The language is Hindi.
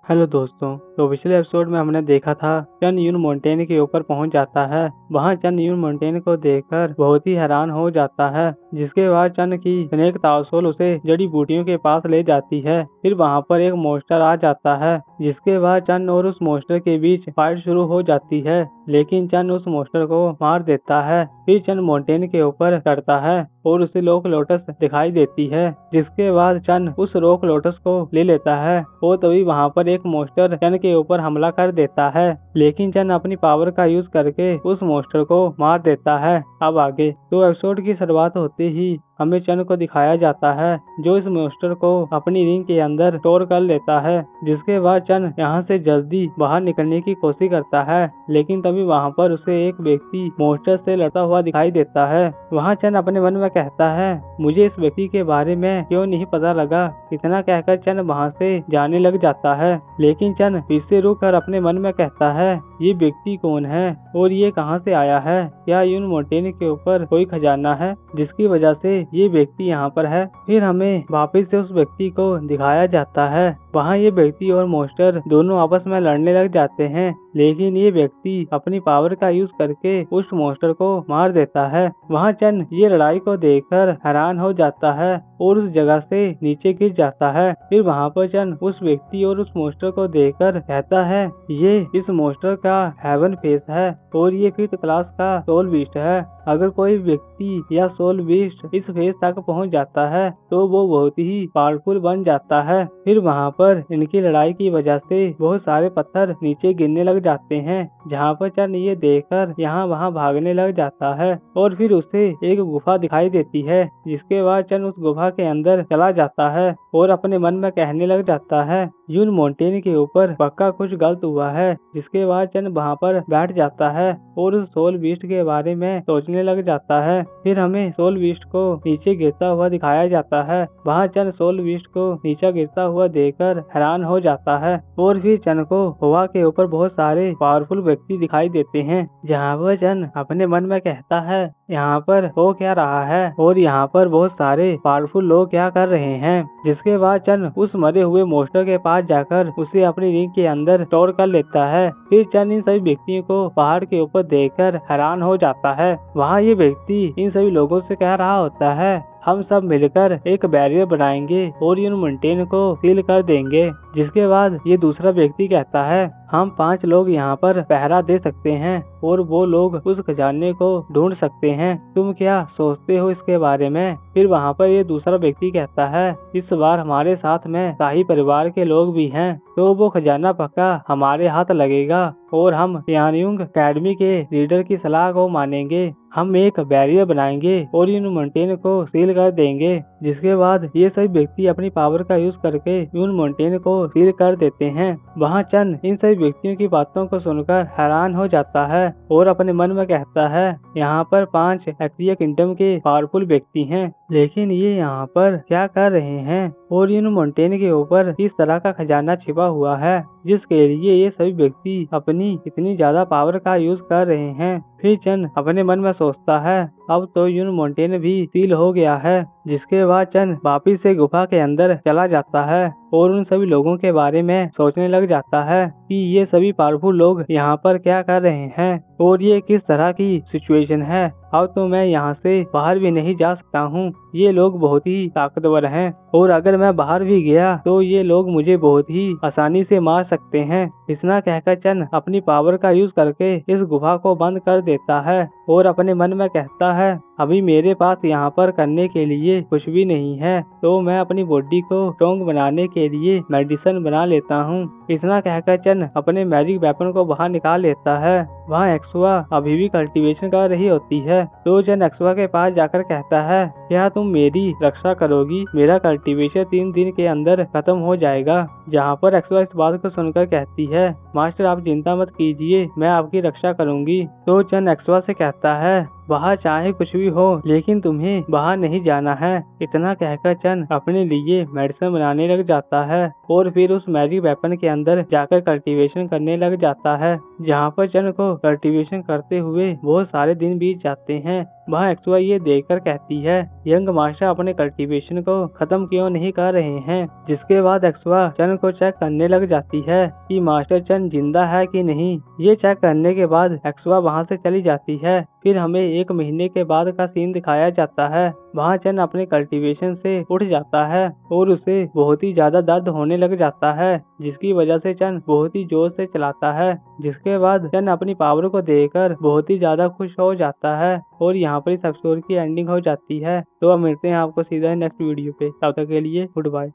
हेलो दोस्तों। तो पिछले एपिसोड में हमने देखा था चन यून मोंटेन के ऊपर पहुंच जाता है। वहां चन यून मोंटेन को देखकर बहुत ही हैरान हो जाता है। जिसके बाद चन की स्नेक ताओसोल उसे जड़ी बूटियों के पास ले जाती है। फिर वहां पर एक मॉन्स्टर आ जाता है, जिसके बाद चन और उस मॉन्स्टर के बीच फाइट शुरू हो जाती है। लेकिन चन उस मॉन्स्टर को मार देता है। फिर चन मोंटेन के ऊपर चढ़ता है और उसे रॉक लोटस दिखाई देती है। जिसके बाद चन उस रॉक लोटस को ले लेता है और तभी वहां पर एक मॉन्स्टर चन के ऊपर हमला कर देता है। लेकिन चन अपनी पावर का यूज करके उस मॉन्स्टर को मार देता है। अब आगे तो एपिसोड की शुरुआत होते ही हमें चन को दिखाया जाता है, जो इस मॉन्स्टर को अपनी रिंग के अंदर स्टोर कर लेता है। जिसके बाद चन यहाँ से जल्दी बाहर निकलने की कोशिश करता है, लेकिन तभी वहाँ पर उसे एक व्यक्ति मॉन्स्टर से लड़ता हुआ दिखाई देता है। वहाँ चन अपने मन में कहता है, मुझे इस व्यक्ति के बारे में क्यों नहीं पता लगा। इतना कहकर चन वहाँ से जाने लग जाता है। लेकिन चन फिर से रुक कर अपने मन में कहता है, ये व्यक्ति कौन है और ये कहाँ से आया है। क्या यून मोंटेन के ऊपर कोई खजाना है जिसकी वजह से ये व्यक्ति यहाँ पर है। फिर हमें वापस से उस व्यक्ति को दिखाया जाता है। वहाँ ये व्यक्ति और मॉन्स्टर दोनों आपस में लड़ने लग जाते हैं। लेकिन ये व्यक्ति अपनी पावर का यूज करके उस मॉन्स्टर को मार देता है। वहाँ चन ये लड़ाई को देखकर हैरान हो जाता है और उस जगह से नीचे गिर जाता है। फिर वहाँ पर चन उस व्यक्ति और उस मॉन्स्टर को देखकर कहता है, ये इस मॉन्स्टर का हेवन फेस है और ये 5th क्लास का सोल बीस्ट है। अगर कोई व्यक्ति या सोल बीस्ट इस फेस तक पहुंच जाता है तो वो बहुत ही पावरफुल बन जाता है। फिर वहाँ पर इनकी लड़ाई की वजह से बहुत सारे पत्थर नीचे गिरने लग जाते हैं, जहाँ पर चन ये देखकर यहाँ वहाँ भागने लग जाता है और फिर उसे एक गुफा दिखाई देती है। जिसके बाद चन उस गुफा के अंदर चला जाता है और अपने मन में कहने लग जाता है, यून मोंटेन के ऊपर पक्का कुछ गलत हुआ है। जिसके बाद चन वहाँ पर बैठ जाता है और उस सोल बीस्ट के बारे में सोचने लग जाता है। फिर हमें सोल बीस्ट को नीचे गिरता हुआ दिखाया जाता है। वहाँ चन सोल बीस्ट को नीचे गिरता हुआ देखकर हैरान हो जाता है और फिर चन को हवा के ऊपर बहुत सारे पावरफुल व्यक्ति दिखाई देते हैं, जहाँ पर चन अपने मन में कहता है, यहाँ पर हो क्या रहा है और यहाँ पर बहुत सारे पावरफुल लोग क्या कर रहे हैं। जिसके बाद चन उस मरे हुए मॉन्स्टर के पास जाकर उसे अपनी रिंग के अंदर स्टोर कर लेता है। फिर चन इन सभी व्यक्तियों को पहाड़ के ऊपर देखकर हैरान हो जाता है। वहाँ ये व्यक्ति इन सभी लोगों से कह रहा होता है, हम सब मिलकर एक बैरियर बनाएंगे और यून मोंटेन को सील कर देंगे। जिसके बाद ये दूसरा व्यक्ति कहता है, हम 5 लोग यहाँ पर पहरा दे सकते हैं और वो लोग उस खजाने को ढूंढ सकते हैं। तुम क्या सोचते हो इसके बारे में। फिर वहाँ पर ये दूसरा व्यक्ति कहता है, इस बार हमारे साथ में शाही परिवार के लोग भी हैं, तो वो खजाना पक्का हमारे हाथ लगेगा और हम यानयुंग अकेडमी के लीडर की सलाह को मानेंगे। हम एक बैरियर बनाएंगे और यून मोंटेन को सील कर देंगे। जिसके बाद ये सभी व्यक्ति अपनी पावर का यूज करके यून मोंटेन को सील कर देते हैं। वहाँ चन इन सभी व्यक्तियों की बातों को सुनकर हैरान हो जाता है और अपने मन में कहता है, यहाँ पर 5 एक्सिया किंगडम के पावरफुल व्यक्ति हैं, लेकिन ये यहाँ पर क्या कर रहे हैं और यून मोंटेन के ऊपर इस तरह का खजाना छिपा हुआ है, जिसके लिए ये सभी व्यक्ति अपनी इतनी ज्यादा पावर का यूज कर रहे हैं। फिर चन अपने मन में सोचता है, अब तो यून मोंटेन भी सील हो गया है। जिसके बाद चन वापिस से गुफा के अंदर चला जाता है और उन सभी लोगों के बारे में सोचने लग जाता है कि ये सभी पावरफुल लोग यहाँ पर क्या कर रहे हैं और ये किस तरह की सिचुएशन है। अब तो मैं यहाँ से बाहर भी नहीं जा सकता हूँ, ये लोग बहुत ही ताकतवर हैं और अगर मैं बाहर भी गया तो ये लोग मुझे बहुत ही आसानी से मार सकते हैं। इतना कहकर चन अपनी पावर का यूज करके इस गुफा को बंद कर देता है और अपने मन में कहता है, अभी मेरे पास यहाँ पर करने के लिए कुछ भी नहीं है, तो मैं अपनी बॉडी को स्ट्रॉन्ग बनाने के लिए मेडिसिन बना लेता हूँ। इतना कहकर चन अपने मैजिक वेपन को बाहर निकाल लेता है। वहाँ एक्सुआ अभी भी कल्टीवेशन कर रही होती है, तो चन एक्सुआ के पास जाकर कहता है, क्या तुम मेरी रक्षा करोगी। मेरा कल्टीवेशन 3 दिन के अंदर खत्म हो जाएगा। जहाँ पर एक्सुआ इस बात को सुनकर कहती है, मास्टर आप चिंता मत कीजिए, मैं आपकी रक्षा करूंगी। तो चन एक्सुआ से कहता है, वहाँ चाहे कुछ भी हो लेकिन तुम्हें बाहर नहीं जाना है। इतना कहकर चन अपने लिए मेडिसिन बनाने लग जाता है और फिर उस मैजिक वेपन के अंदर जाकर कल्टीवेशन करने लग जाता है। जहाँ पर चन को कल्टीवेशन करते हुए बहुत सारे दिन बीत जाते हैं, वहाँ एक्सुआ ये देखकर कहती है यंग मास्टर अपने कल्टीवेशन को खत्म क्यों नहीं कर रहे हैं। जिसके बाद एक्सुआ चन को चेक करने लग जाती है कि मास्टर चन जिंदा है कि नहीं। ये चेक करने के बाद एक्सुआ वहाँ से चली जाती है। फिर हमें 1 महीने के बाद का सीन दिखाया जाता है। वहाँ चन अपने कल्टीवेशन से उठ जाता है और उसे बहुत ही ज्यादा दर्द होने लग जाता है, जिसकी वजह से चन बहुत ही जोर से चलाता है। जिसके बाद चन अपनी पावर को देखकर बहुत ही ज्यादा खुश हो जाता है और यहाँ पर इस एपिसोड की एंडिंग हो जाती है। तो अब मिलते हैं आपको सीधा नेक्स्ट वीडियो पे, तब तक के लिए गुड बाय।